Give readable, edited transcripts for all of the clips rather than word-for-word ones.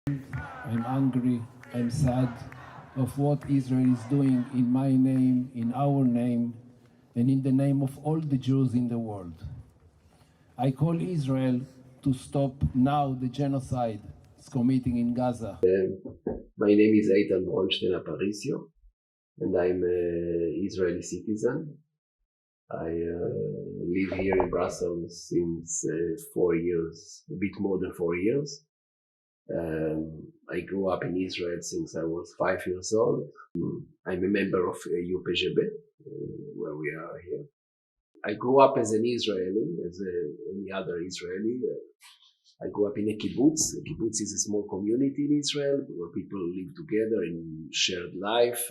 I'm angry, I'm sad of what Israel is doing in my name, in our name, and in the name of all the Jews in the world. I call Israel to stop now the genocide it's committing in Gaza. My name is Eitan Bronstein Aparicio, and I'm an Israeli citizen. I live here in Brussels since 4 years, a bit more than 4 years. I grew up in Israel since I was 5 years old. I'm a member of UPJB, where we are here. I grew up as an Israeli, as any other Israeli. I grew up in a kibbutz. A kibbutz is a small community in Israel where people live together in shared life,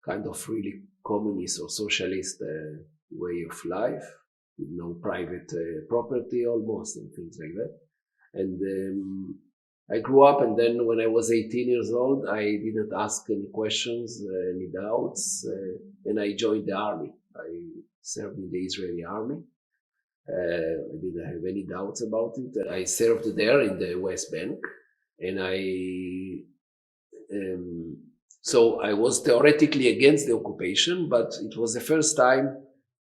kind of really communist or socialist way of life, with no private property almost and things like that. And I grew up, and then when I was 18 years old, I didn't ask any questions, any doubts, and I joined the army. I served in the Israeli army. I didn't have any doubts about it. I served there in the West Bank, and so I was theoretically against the occupation, but it was the first time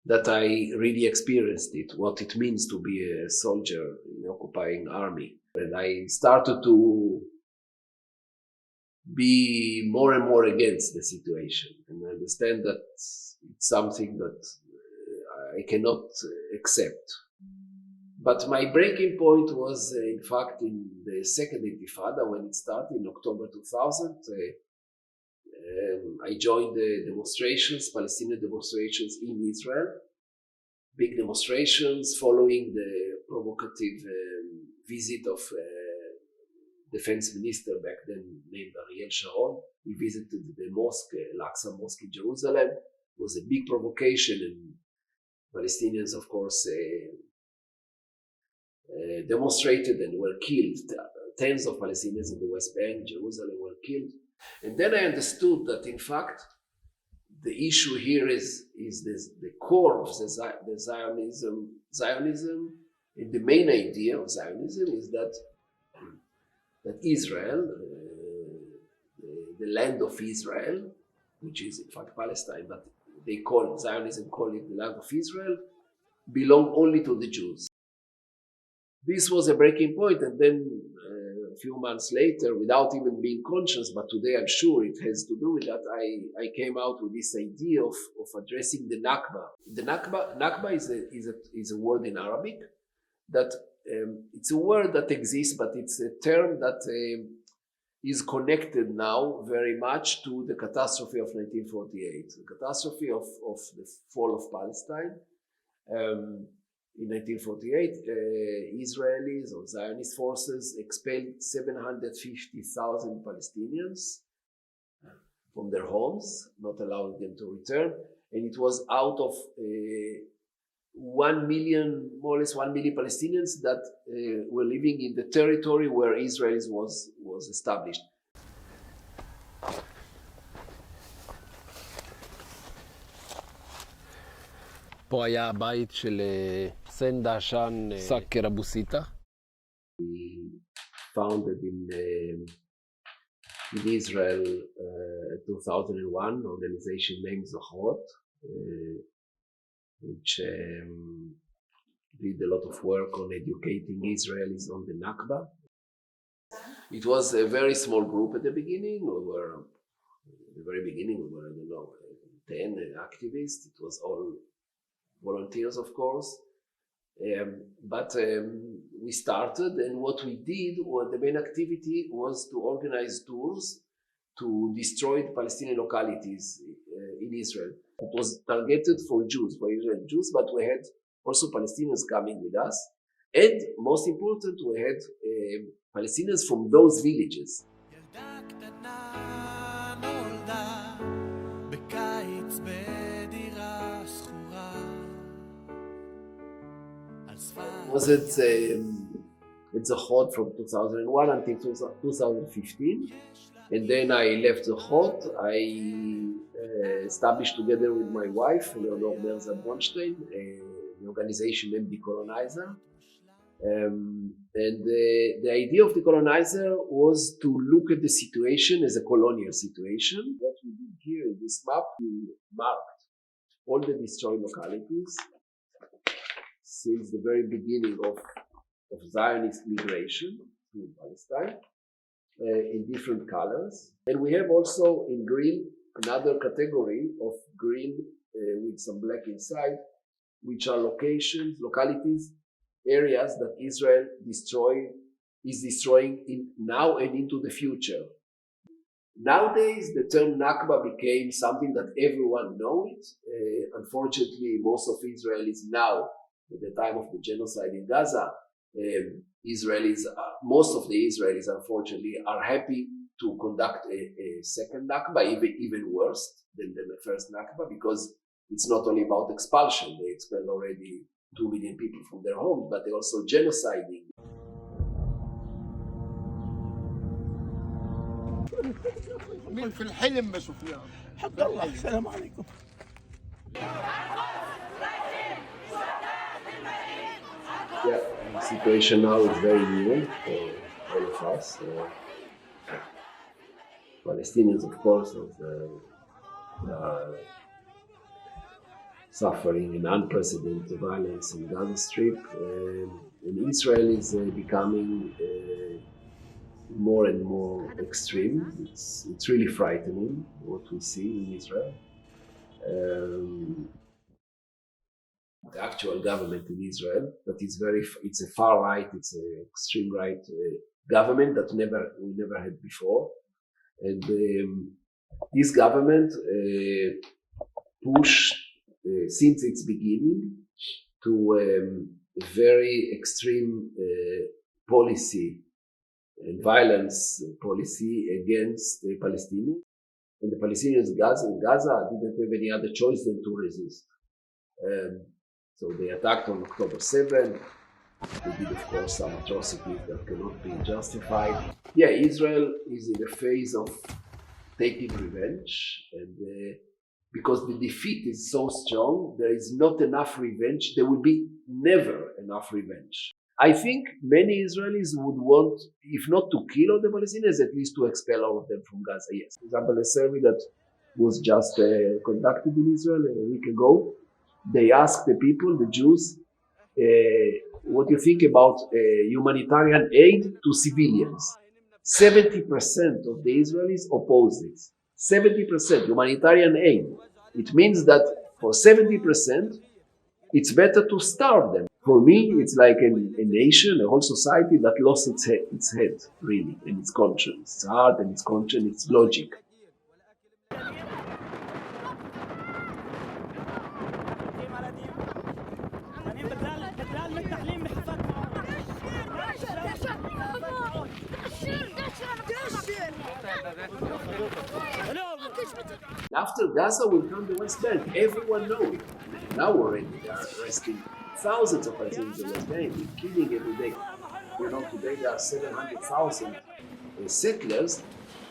that I really experienced it, what it means to be a soldier in an occupying army. And I started to be more and more against the situation, and I understand that it's something that I cannot accept. But my breaking point was, in fact, in the second Intifada, when it started in October 2000. I joined the demonstrations, Palestinian demonstrations in Israel. Big demonstrations following the provocative visit of defense minister back then named Ariel Sharon. He visited the mosque, Al-Aqsa Mosque in Jerusalem. It was a big provocation, and Palestinians, of course, demonstrated and were killed. Tens of Palestinians in the West Bank, Jerusalem, were killed. And then I understood that, in fact, the issue here is the core of the Zionism, and the main idea of Zionism is that Israel, the land of Israel, which is in fact Palestine, but they call Zionism, call it the land of Israel, belong only to the Jews. This was a breaking point, and then a few months later, without even being conscious, but today I'm sure it has to do with that, I came out with this idea of addressing the Nakba. The Nakba is a word in Arabic that it's a word that exists, but it's a term that is connected now very much to the catastrophe of 1948, the catastrophe of the fall of Palestine. In 1948, Israelis or Zionist forces expelled 750,000 Palestinians from their homes, not allowing them to return. And it was out of 1 million, more or less 1 million Palestinians that were living in the territory where Israel was established. פה היה הבית של סנדה עשן סאקר אבוסיטה. We founded in Israel in 2001 organization named Zochrot, which did a lot of work on educating Israelis on the Nakba. It was a very small group at the beginning. At the very beginning, we were, I don't know, 10 activists. It was all volunteers, of course. But we started, and what we did, or the main activity, was to organize tours to destroy the Palestinian localities in Israel. It was targeted for Jews, for Israeli Jews, but we had also Palestinians coming with us. And most important, we had Palestinians from those villages. Was it Zochrot from 2001 until 2015, and then I left Zochrot. I established together with my wife, Eitan Bronstein, an organization named Decolonizer, And the idea of the colonizer was to look at the situation as a colonial situation. What we did here in this map, we marked all the destroyed localities since the very beginning of Zionist migration to Palestine in different colors. And we have also in green another category of green with some black inside, which are localities, areas that Israel is destroying now and into the future. Nowadays, the term Nakba became something that everyone knows. Unfortunately, most of Israelis now, at the time of the genocide in Gaza, most of the Israelis, unfortunately, are happy to conduct a second Nakba, even worse than the first Nakba, because it's not only about expulsion. They expelled already 2 million people from their homes, but they're also genociding. من في الحلم ما شفناه حق الله السلام عليكم Yeah, the situation now is very new for all of us. Palestinians, of course, are suffering an unprecedented violence in Gaza Strip, and Israel is becoming more and more extreme. It's really frightening what we see in Israel. The actual government in Israel, that is it's a far right, it's an extreme right government that we never had before. And this government pushed since its beginning to a very extreme policy and violence policy against the Palestinians. And the Palestinians in Gaza didn't have any other choice than to resist. So they attacked on October 7. They did, of course, some atrocities that cannot be justified. Yeah, Israel is in a phase of taking revenge, and because the defeat is so strong, there is not enough revenge. There will be never enough revenge. I think many Israelis would want, if not to kill all the Palestinians, at least to expel all of them from Gaza, yes. For example, a survey that was just conducted in Israel a week ago, they asked the people, the Jews, what do you think about humanitarian aid to civilians? 70% of the Israelis oppose it. 70% humanitarian aid. It means that for 70%, it's better to starve them. For me, it's like a nation, a whole society that lost its head, really, and its conscience, its heart and its conscience, its logic. After Gaza will come the West Bank. Everyone knows it. Now already they are arresting thousands of Palestinians in the West Bank, killing every day. You know, today there are 700,000 settlers.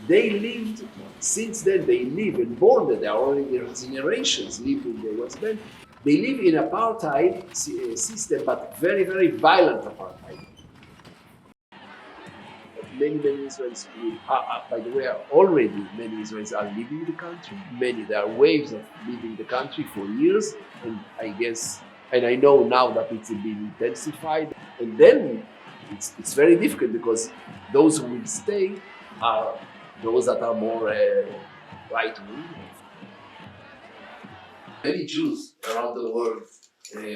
They lived, since then they live and born there. There are already generations lived in the West Bank. They live in apartheid system, but very, very violent apartheid. Many Israelis, by the way, already many Israelis are leaving the country. There are waves of leaving the country for years, and I guess, and I know now that it's been intensified. And then it's very difficult because those who will stay are those that are more right-wing. Many Jews around the world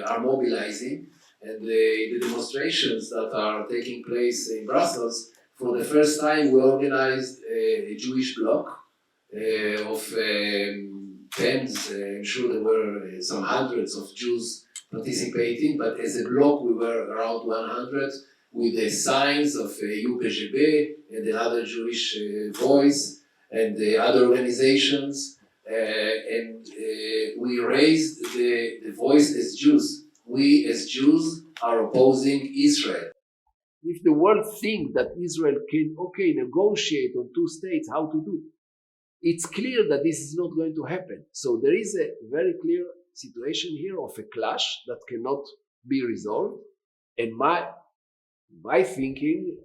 are mobilizing, and the demonstrations that are taking place in Brussels. For the first time, we organized a Jewish bloc of tens, I'm sure there were some hundreds of Jews participating, but as a bloc we were around 100 with the signs of UPJB and another Jewish voice and the other organizations, and we raised the voice as Jews. We as Jews are opposing Israel. If the world thinks that Israel can, negotiate on two states, how to do it? It's clear that this is not going to happen. So there is a very clear situation here of a clash that cannot be resolved. And My thinking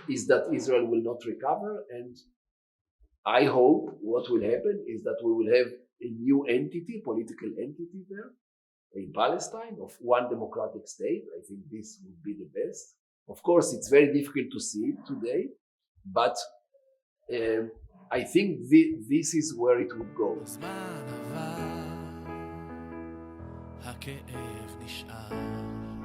is that Israel will not recover, and I hope what will happen is that we will have a new entity, political entity there in Palestine of one democratic state. I think this would be the best. Of course, it's very difficult to see it today, but I think this is where it would go. הזמן עבר, הכאב נשאר.